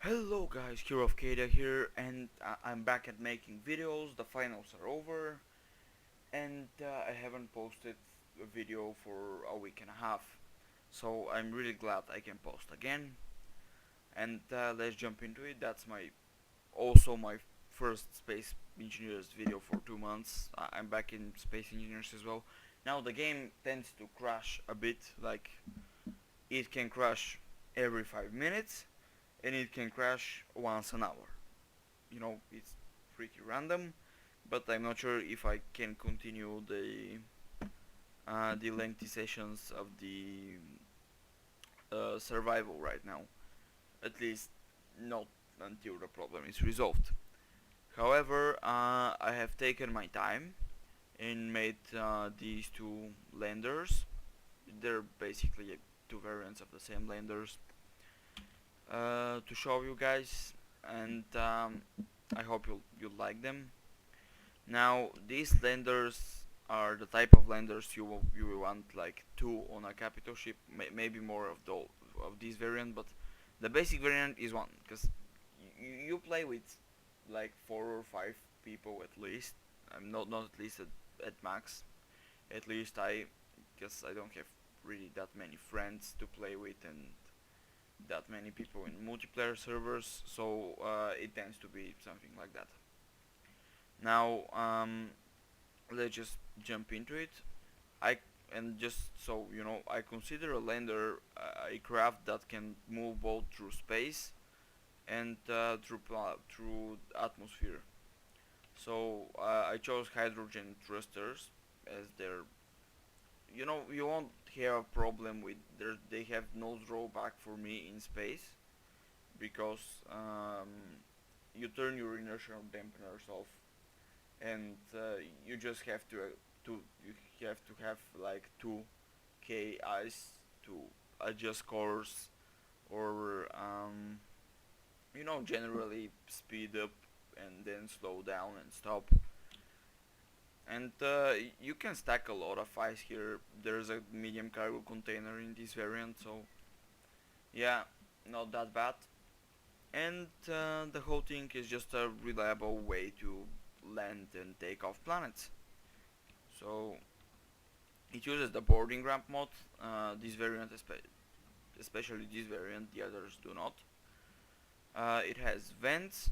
Hello guys, Hero of Cadia here, and I'm back at making videos. The finals are over, and I haven't posted a video for a week and a half. So I'm really glad I can post again, and let's jump into it. That's my first Space Engineers video for 2 months. I'm back in Space Engineers as well. Now the game tends to crash a bit, like it can crash every 5 minutes, and it can crash once an hour. It's pretty random, but I'm not sure if I can continue the lengthy sessions of the survival right now. At least not until the problem is resolved. However, I have taken my time and made these two landers. They're basically two variants of the same landers to show you guys, and I hope you'll like them. Now, these lenders are the type of lenders you will want, like two on a capital ship, maybe more of this variant, but the basic variant is one, because you play with like 4 or 5 people at least. I'm not at least at max. At least guess I don't have really that many friends to play with and that many people in multiplayer servers, so it tends to be something like that. Now, let's just jump into it. I and just so you know, I consider a lander a craft that can move both through space and through atmosphere. So I chose hydrogen thrusters as their. You won't have a problem with they have no drawback for me in space because you turn your inertial dampeners off, and you just have to you have to have like 2k eyes to adjust course, or generally speed up and then slow down and stop. And you can stack a lot of ice here. There's a medium cargo container in this variant, so yeah, not that bad. And the whole thing is just a reliable way to land and take off planets. So it uses the boarding ramp mod. This variant, especially this variant, the others do not. It has vents,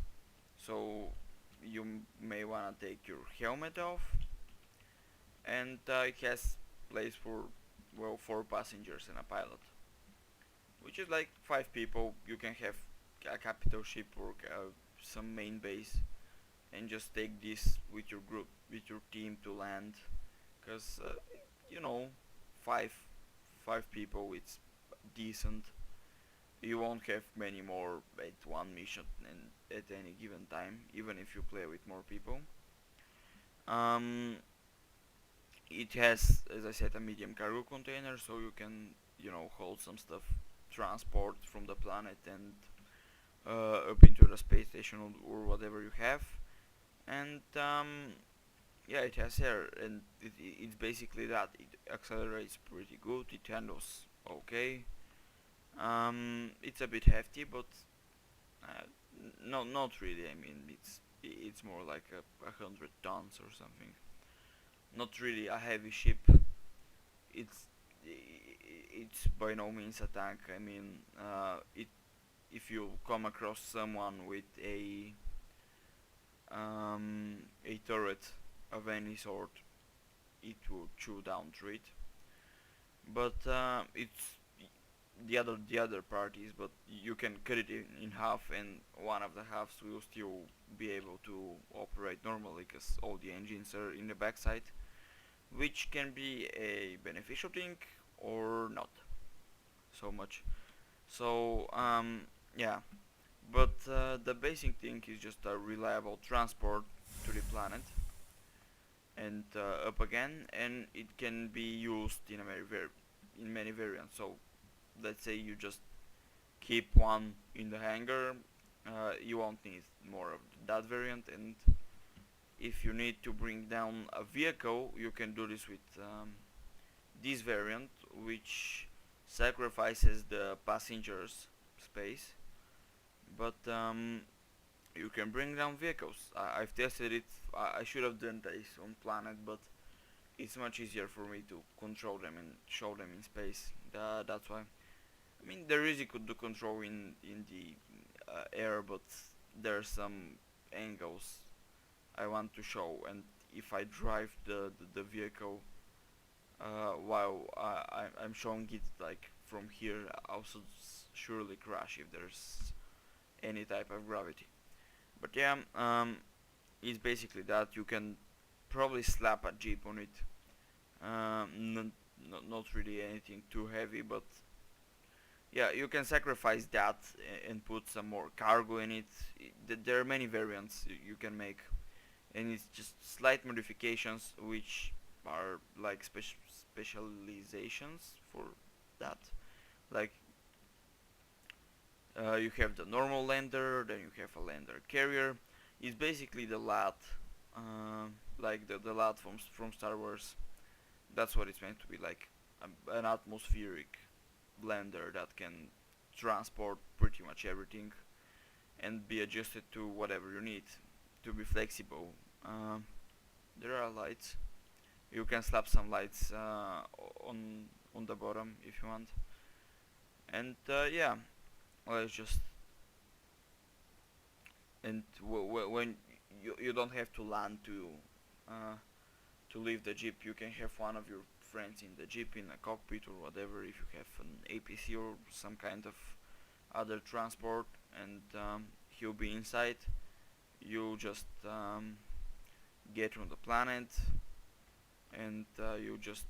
so you may wanna take your helmet off, and it has place for 4 passengers and a pilot, which is like 5 people. You can have a capital ship or some main base, and just take this with your group, with your team to land, because you know, five five people, it's decent. You won't have many more at one mission and at any given time, even if you play with more people. Um, it has, as I said, a medium cargo container, so you can, hold some stuff, transport from the planet and up into the space station or whatever you have. And yeah, it has air, and it's basically that. It accelerates pretty good. It handles okay. It's a bit hefty, but uh, no, not really. I mean, it's more like 100 tons or something. Not really a heavy ship. It's it's by no means a tank. I mean, it if you come across someone with a turret of any sort, it will chew down through it. But it's the other parties, but you can cut it in half, and one of the halves will still be able to operate normally because all the engines are in the backside, which can be a beneficial thing or not so much. So yeah, but the basic thing is just a reliable transport to the planet and up again, and it can be used in many variants. So let's say you just keep one in the hangar, you won't need more of that variant. And if you need to bring down a vehicle, you can do this with this variant, which sacrifices the passengers space, but you can bring down vehicles. I've tested it. I should have done this on planet, but it's much easier for me to control them and show them in space. That's why. I mean, there is you could do control in the air, but there's some angles I want to show, and if I drive the vehicle while I'm showing it like from here, I'll surely crash if there's any type of gravity. But yeah, it's basically that. You can probably slap a jeep on it. Not really anything too heavy, but yeah, you can sacrifice that and put some more cargo in it. There are many variants you can make, and it's just slight modifications which are like specializations for that. Like you have the normal lander, then you have a lander carrier. It's basically the LAT, like the LAT from Star Wars. That's what it's meant to be like, an atmospheric lander that can transport pretty much everything and be adjusted to whatever you need to be flexible. There are lights. You can slap some lights on the bottom if you want. And yeah, let's just and when you don't have to land to leave the jeep, you can have one of your friends in the jeep in a cockpit or whatever. If you have an APC or some kind of other transport, and he'll be inside, you just get on the planet, and you just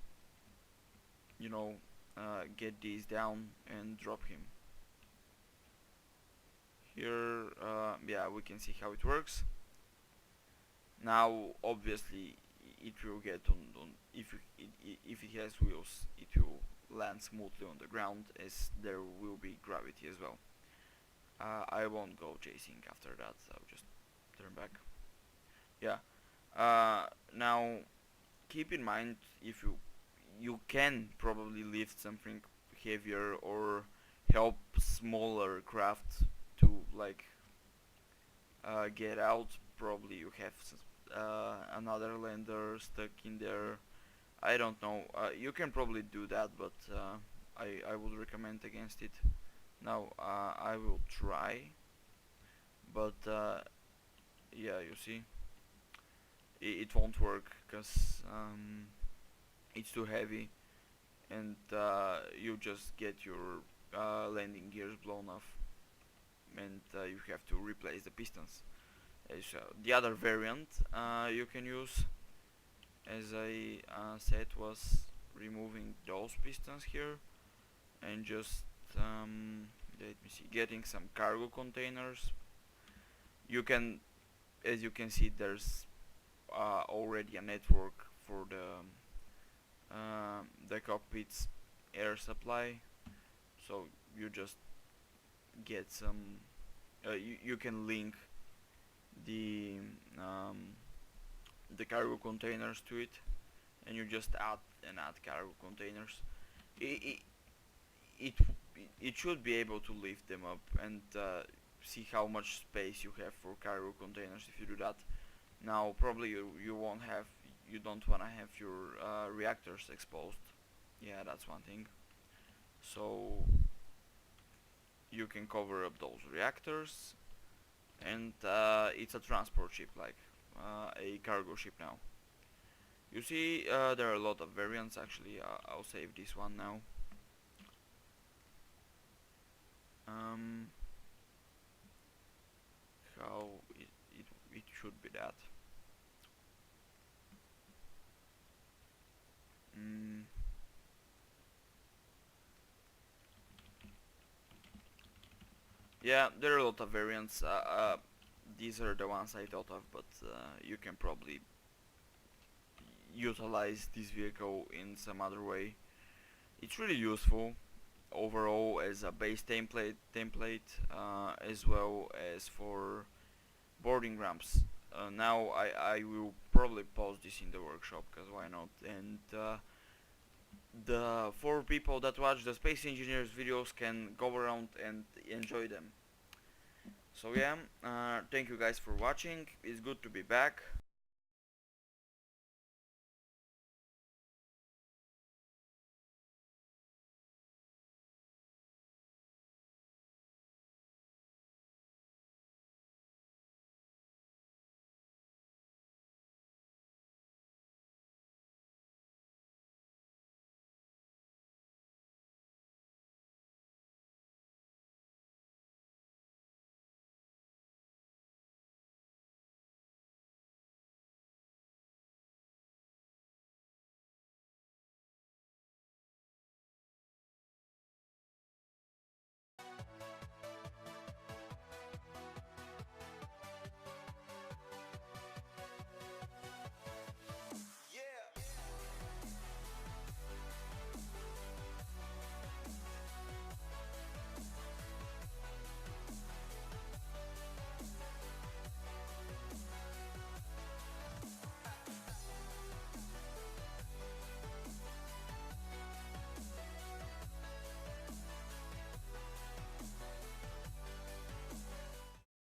you know get these down and drop him. Here, yeah, we can see how it works. Now, obviously, it will get on if it has wheels, it will land smoothly on the ground, as there will be gravity as well. I won't go chasing after that. I'll just turn back. Yeah. Now, keep in mind, if you can probably lift something heavier or help smaller craft to like get out. Probably you have another lander stuck in there. I don't know. You can probably do that, but I would recommend against it. Now I will try, but yeah, you see, it won't work because it's too heavy, and you just get your landing gears blown off, and you have to replace the pistons. So the other variant you can use, as I said, was removing those pistons here and just let me see, getting some cargo containers. You can, as you can see, there's already a network for the cockpit's air supply, so you just get some. You can link the um, the cargo containers to it, and you just add and add cargo containers. It it, it should be able to lift them up and see how much space you have for cargo containers if you do that. Now probably you won't have, you don't want to have your reactors exposed. Yeah, that's one thing. So you can cover up those reactors, and it's a transport ship, like a cargo ship now. You see, there are a lot of variants actually. I'll save this one now. Um, how it should be that. Mm, yeah, there are a lot of variants. These are the ones I thought of, but you can probably utilize this vehicle in some other way. It's really useful overall as a base template, as well as for boarding ramps. Now I will probably pause this in the workshop, because why not, and the 4 people that watch the Space Engineers videos can go around and enjoy them. So yeah, thank you guys for watching. It's good to be back.